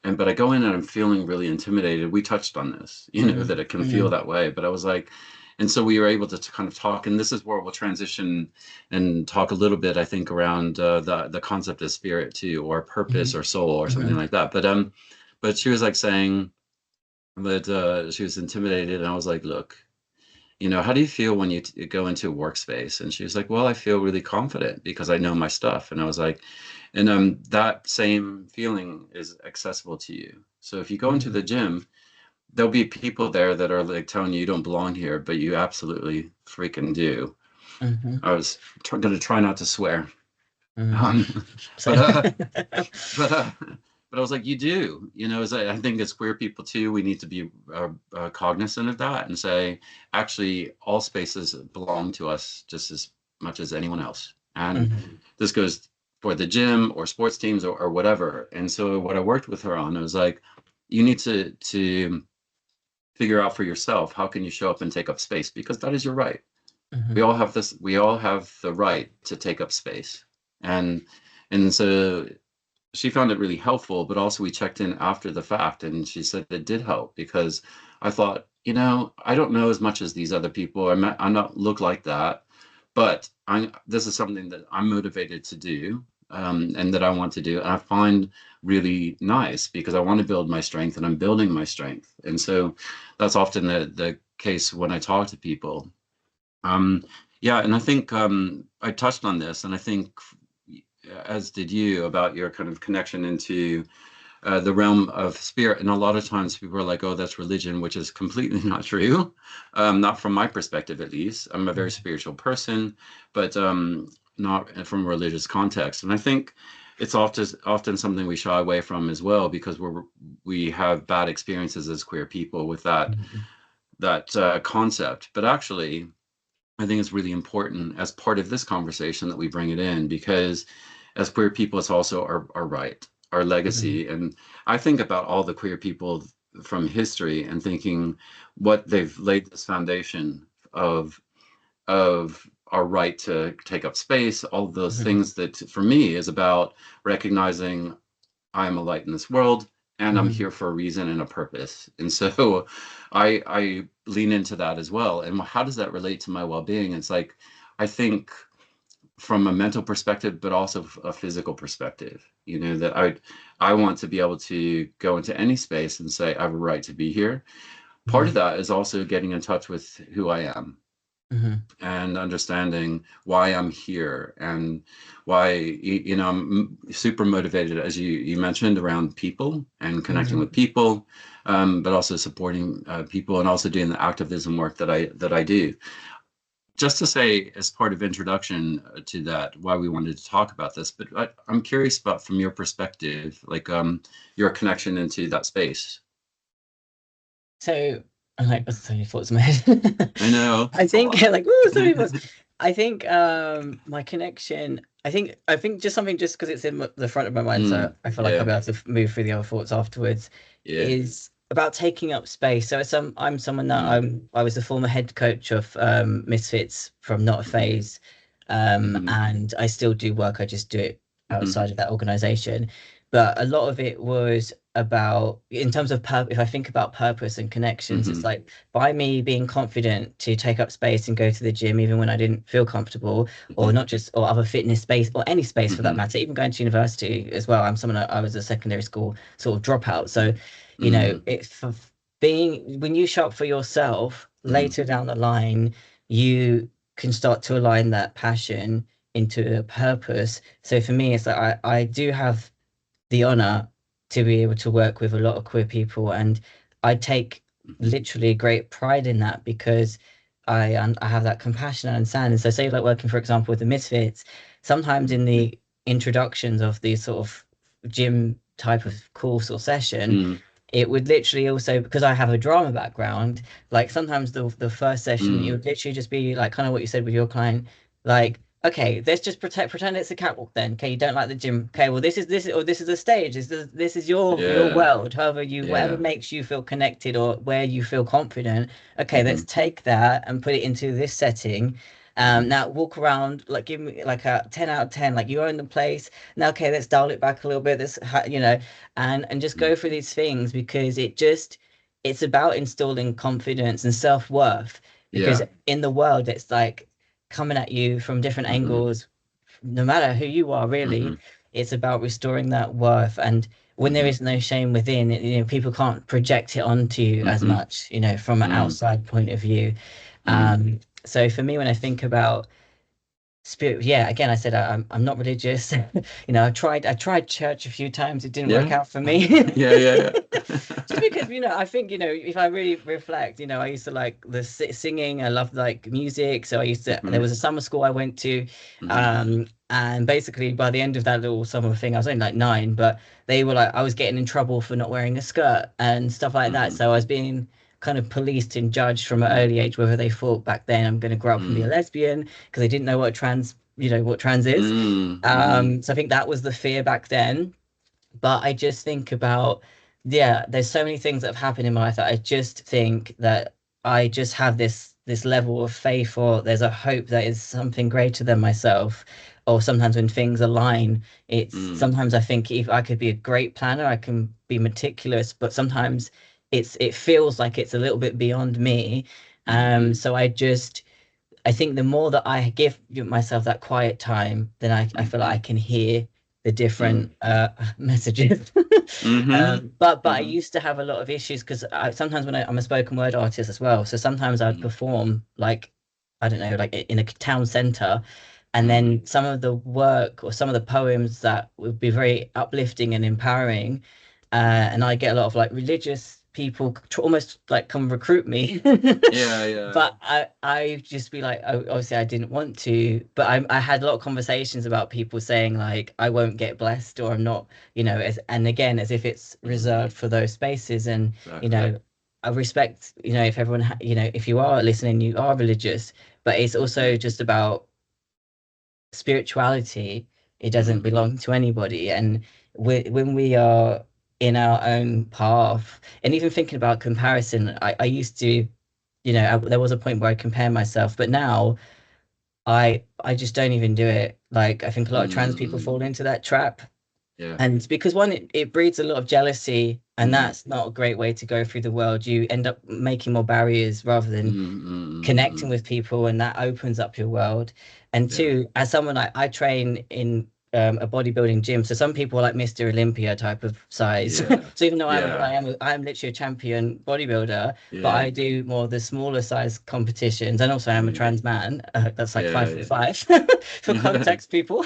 And but I go in and I'm feeling really intimidated. We touched on this, Mm, that it can feel mm, that way. But I was like, and so we were able to kind of talk, and this is where we'll transition and talk a little bit, I think, around the concept of spirit too, or purpose, mm, or soul, or something mm, like that. But she was like saying that she was intimidated, and I was like, look, how do you feel when you go into a workspace? And she was like, well, I feel really confident because I know my stuff. And I was like, and that same feeling is accessible to you. So if you go into mm, the gym, there'll be people there that are like telling you you don't belong here, but you absolutely freaking do. mm, I was going to try not to swear. mm. Um, So but uh, but uh, But I was like, you do, I think as queer people too, we need to be cognizant of that and say, actually, all spaces belong to us just as much as anyone else. And this goes for the gym or sports teams or whatever. And so what I worked with her on, I was like, you need to figure out for yourself, how can you show up and take up space? Because that is your right. We all have this, we all have the right to take up space. And so she found it really helpful, but also we checked in after the fact and she said it did help, because I thought, I don't know as much as these other people. I'm not look like that, but this is something that I'm motivated to do, and that I want to do. And I find really nice because I want to build my strength and I'm building my strength. And so that's often the case when I talk to people. Yeah, and I think I touched on this, and I think, as did you, about your kind of connection into the realm of spirit. And a lot of times people are like, oh, that's religion, which is completely not true. Not from my perspective, at least. I'm a very spiritual person, but not from a religious context. And I think it's often something we shy away from as well, because we have bad experiences as queer people with that concept. But actually, I think it's really important as part of this conversation that we bring it in, because as queer people, it's also our right, our legacy. And I think about all the queer people from history and thinking what they've laid this foundation of our right to take up space, all those things that for me is about recognizing I am a light in this world, and I'm here for a reason and a purpose. And so I lean into that as well. And how does that relate to my well-being? It's like, I think from a mental perspective, but also a physical perspective, that I want to be able to go into any space and say, I have a right to be here. Part of that is also getting in touch with who I am. And understanding why I'm here and why, I'm super motivated, as you mentioned, around people and connecting with people, but also supporting people, and also doing the activism work that I do. Just to say, as part of introduction to that, why we wanted to talk about this, but I'm curious about, from your perspective, like your connection into that space. So I'm like, there's so many thoughts in my head. I know. I think like, ooh, so many thoughts. I think my connection, I think just something, just because it's in the front of my mind, so I feel like I'll be able to move through the other thoughts afterwards, is about taking up space. So I'm someone that I was the former head coach of MISFITS from Not a Phase, and I still do work. I just do it outside of that organization. But a lot of it was about, in terms of if I think about purpose and connections, it's like, by me being confident to take up space and go to the gym even when I didn't feel comfortable, or not just, or other fitness space, or any space for that matter, even going to university as well. I'm someone, I was a secondary school sort of dropout, so it's for being, when you show up for yourself later down the line, you can start to align that passion into a purpose. So for me, it's like I do have the honor to be able to work with a lot of queer people, and I take literally great pride in that, because I have that compassion and understanding. So say, like, working, for example, with the Misfits, sometimes in the introductions of these sort of gym type of course or session, it would literally also, because I have a drama background, like sometimes the first session, it would literally just be like kind of what you said with your client, like, okay, let's just pretend it's a catwalk then. Okay, you don't like the gym. Okay, well, this is a stage. This is your world. However, whatever makes you feel connected or where you feel confident. Okay, let's take that and put it into this setting. Now walk around, like, give me like a 10 out of 10, like you own the place. Now, okay, let's dial it back a little bit. This, and just go through these things, because it's about installing confidence and self-worth, because in the world, it's like coming at you from different angles, no matter who you are, really. It's about restoring that worth. And when there is no shame within, people can't project it onto you as much, from an outside point of view. So for me, when I think about spirit, again, I said I'm not religious. I tried church a few times. It didn't work out for me. Just because, I think, if I really reflect, I used to like the singing. I loved like music. So there was a summer school I went to. Mhm. And basically by the end of that little summer thing, I was only like 9, but they were like, I was getting in trouble for not wearing a skirt and stuff like that. Mhm. So I was being kind of policed and judged from an Mhm. early age, whether they thought back then I'm going to grow up and be a Mhm. lesbian, because they didn't know what trans is. Mhm. So I think that was the fear back then. But I just think about, yeah, there's so many things that have happened in my life that I just think that I just have this level of faith, or there's a hope that is something greater than myself. Or sometimes when things align, it's Mhm. sometimes I think if I could be a great planner, I can be meticulous, but sometimes it feels like it's a little bit beyond me. Mhm. So I think the more that I give myself that quiet time, then I feel like I Mhm. can hear the Mhm. different messages. Mhm. But I Mhm. used to have a lot of issues because sometimes when I'm a spoken word artist as well, so sometimes I'd Mhm. perform like, I don't know, like in a town center, and Mhm. then some of the work or some of the poems that would be very uplifting and empowering, and I get a lot of like religious people almost like come recruit me. Yeah, yeah. But I just be like, oh, obviously I didn't want to, but I had a lot of conversations about people saying like I won't get blessed, or I'm not, and again, as if it's Mhm. reserved for those spaces. And you Exactly. know I respect, if everyone if you are listening, you are religious, but it's Mhm. also just about spirituality. It doesn't Mhm. belong to anybody. And when we are in our own path, and even thinking about comparison, I used to, there was a point where I compare myself, but now I just don't even do it. Like, I think a lot of trans people Mhm. fall into that trap. Yeah. And it's because one, it breeds a lot of jealousy, and Mhm. that's not a great way to go through the world. You end up making more barriers rather than connecting Mhm. with people, and that opens up your world. And Yeah. two, as someone, I train in a bodybuilding gym, so some people are like Mr. Olympia type of size. Yeah. So even though Yeah. I am literally a champion bodybuilder, but Yeah. I do more the smaller size competitions, and also I'm a Mhm. trans man. That's like Yeah, 5'5" for yeah. context, people.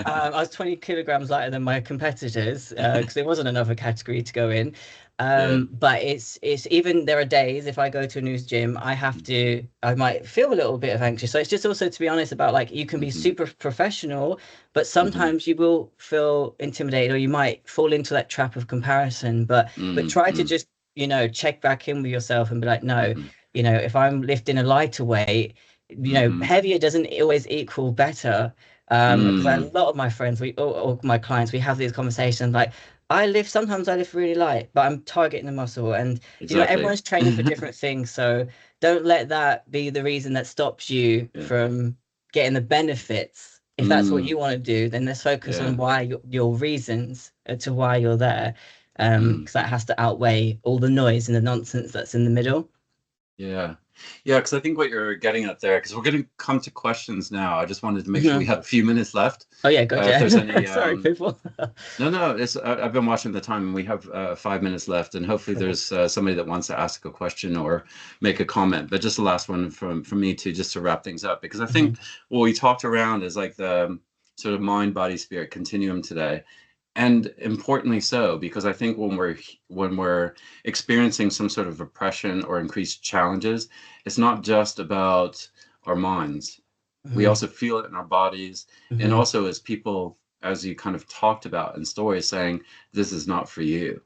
I was 20 kilograms lighter than my competitors because there wasn't another category to go in. Yeah. But it's even there are days if I go to a news gym, I might feel a little bit of anxious. So it's just also to be honest about like you can be Mhm. super professional, but Mhm. sometimes you will feel intimidated, or you might fall into that trap of comparison. But try to Mhm. just, check back in with yourself and be like, no, Mhm. if I'm lifting a lighter weight, Mhm. heavier doesn't always equal better. Because a Mm. lot of my friends, or my clients, we have these conversations like, sometimes I lift really light, but I'm targeting the muscle. And, Exactly. everyone's training for different things. So don't let that be the reason that stops you Yeah. from getting the benefits. If that's what Mm. you want to do, then let's focus on Yeah. why your reasons to why you're there. Mm. Because that has to outweigh all the noise and the nonsense that's in the middle. Yeah. Yeah, because I think what you're getting at there, because we're going to come to questions now. I just wanted to make sure we Mhm. had a few minutes left. Oh yeah, If there's any, gotcha. Sorry, people. no, no, I've been watching the time and we have 5 minutes left, and hopefully Cool. there's somebody that wants to ask a question or make a comment. But just the last one from me too, just to wrap things up, because I Mhm. think what we talked around is like the sort of mind, body, spirit continuum today. And importantly so, because I think when we're experiencing some sort of oppression or increased challenges, it's not just about our minds. We Mhm. also feel it in our bodies, and Mhm. also as people, as you kind of talked about in stories, saying this is not for you.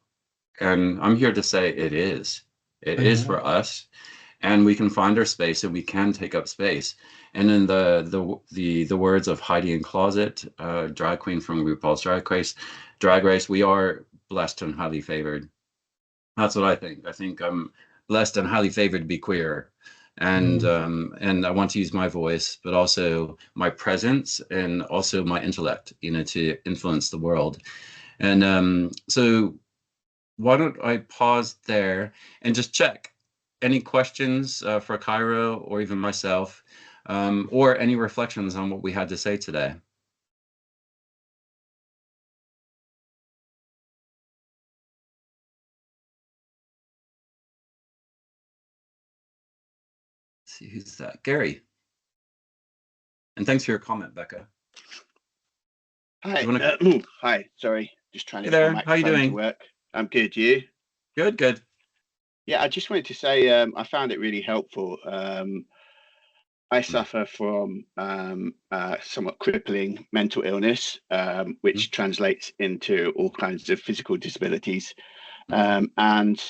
And I'm here to say it is. It is Mhm. for us, and we can find our space and we can take up space. And in the words of Heidi in Closet, drag queen from RuPaul's Drag Race, we are blessed and highly favored. That's what I think. I think I'm blessed and highly favored to be queer, Mhm. and I want to use my voice, but also my presence and also my intellect, to influence the world. And so why don't I pause there and just check any questions for Cairo or even myself, or any reflections on what we had to say today. Let's see who's that? Gary. And thanks for your comment, Becca. Do Hi. you want to? Hi. Sorry, just trying Hey to get my there. How you microphone to doing? work. I'm good. You? Good, good. Yeah, I just wanted to say I found it really helpful. I Mm, suffer from somewhat crippling mental illness, mm, which translates into all kinds of physical disabilities. mm, And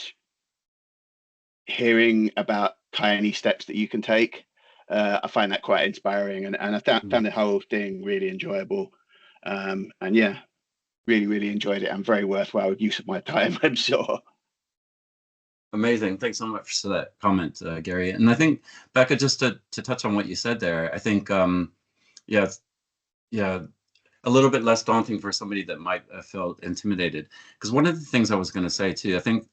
hearing about tiny steps that you can take, I find that quite inspiring. And I mm. found the whole thing really enjoyable. And yeah, really, really enjoyed it, and very worthwhile use of my time, I'm sure. Amazing. Thanks so much for that comment, Gary. And I think, Becca, just to touch on what you said there, I think, yeah, yeah, a little bit less daunting for somebody that might have felt intimidated. Because one of the things I was going to say too, I think,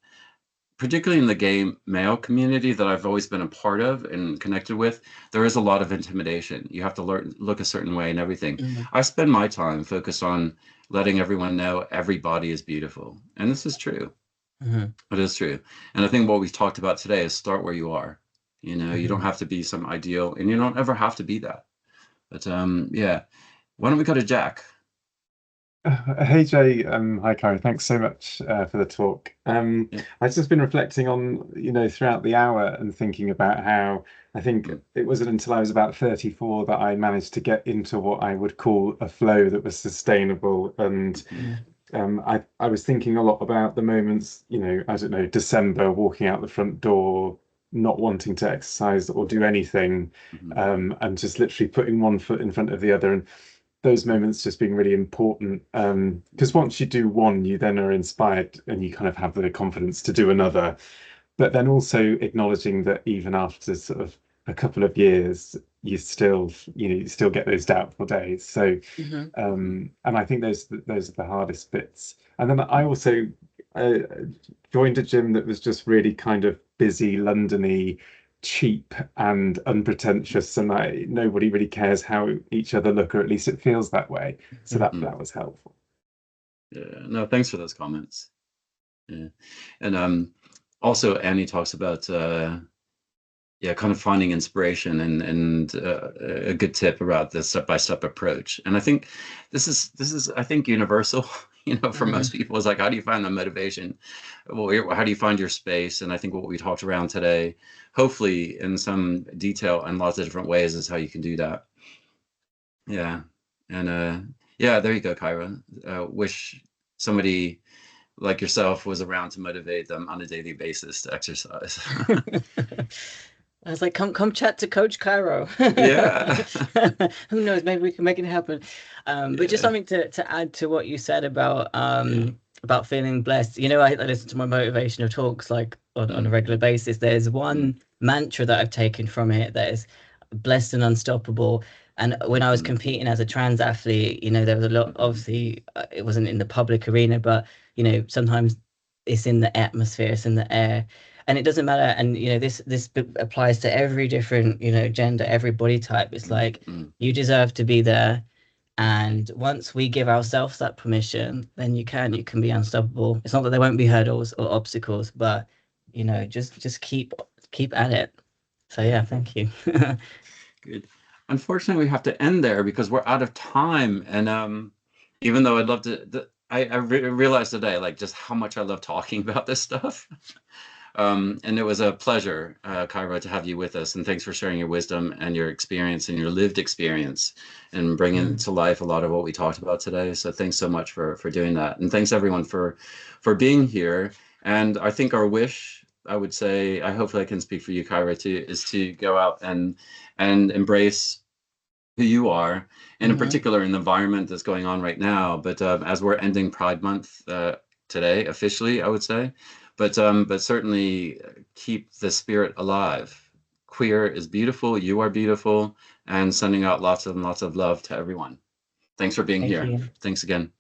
particularly in the gay male community that I've always been a part of and connected with, there is a lot of intimidation. You have to learn, look a certain way and everything. Mm-hmm. I spend my time focused on letting everyone know everybody is beautiful. And this is true. Mm-hmm. It is true. And I think what we've talked about today is start where you are. You know, you don't Mm-hmm. have to be some ideal, and you don't ever have to be that. But yeah, why don't we go to Jack? Hey Jay, hi Karen. Thanks so much for the talk. Yeah. I've just been reflecting on, throughout the hour and thinking about how I think Mm, it wasn't until I was about 34 that I managed to get into what I would call a flow that was sustainable. And mhm, I was thinking a lot about the moments, I don't know, December, walking out the front door, not wanting to exercise or do anything, mhm, and just literally putting one foot in front of the other. And those moments just being really important, because once you do one, you then are inspired and you kind of have the confidence to do another. But then also acknowledging that even after sort of a couple of years, you still get those doubtful days. So Mm-hmm. mhm, and I think those are the hardest bits. And then I mhm, also uh, joined a gym that was just really kind of busy, Londony, cheap and unpretentious, and nobody really cares how each other look, or at least it feels that way. So that mhm. that was helpful. Yeah, no, thanks for those comments. Yeah. And also Annie talks about yeah, kind of finding inspiration and a good tip about the step-by-step approach. And I think this is I think universal, you know, for Mm-hmm. most people is like, how do you find the motivation? Well, how do you find your space? And I think what we talked around today, hopefully in some detail and lots of different ways, is how you can do that. Yeah. And yeah, there you go, Kyra. Wish somebody like yourself was around to motivate them on a daily basis to exercise. I was like, come chat to Coach Cairo. Yeah. Who knows? Maybe we can make it happen. But just Yeah. something to add to what you said about feeling blessed. I listen to my motivational talks like on a Mm, regular basis. There's mm, one mantra that I've taken from it that is blessed and unstoppable. And when I was mm, competing as a trans athlete, there was a lot, mm, obviously, it wasn't in the public arena, but sometimes it's in the atmosphere, it's in the air, and it doesn't matter. And this applies to every different gender, every body type. It's mm, like mm, you deserve to be there, and once we give ourselves that permission, then you can be unstoppable. It's not that there won't be hurdles or obstacles, but just keep at it. So yeah, yeah, thank you. good. Unfortunately, we have to end there because we're out of time. And even though I'd love to, I realized today, like, just how much I love talking about this stuff. And it was a pleasure, Kyra, to have you with us. And thanks for sharing your wisdom and your experience and your lived experience and bringing Mm, to life a lot of what we talked about today. So thanks so much for doing that. And thanks everyone for being here. And I think our wish, I would say, I hopefully I can speak for you, Kyra, too, is to go out and embrace who you are, and in hmm. particular in the environment that's going on right now. But as we're ending Pride Month today, officially, I would say, but certainly keep the spirit alive. Queer is beautiful. You are beautiful, and sending out lots and lots of love to everyone. Thanks for being Thank here. you. Thanks again.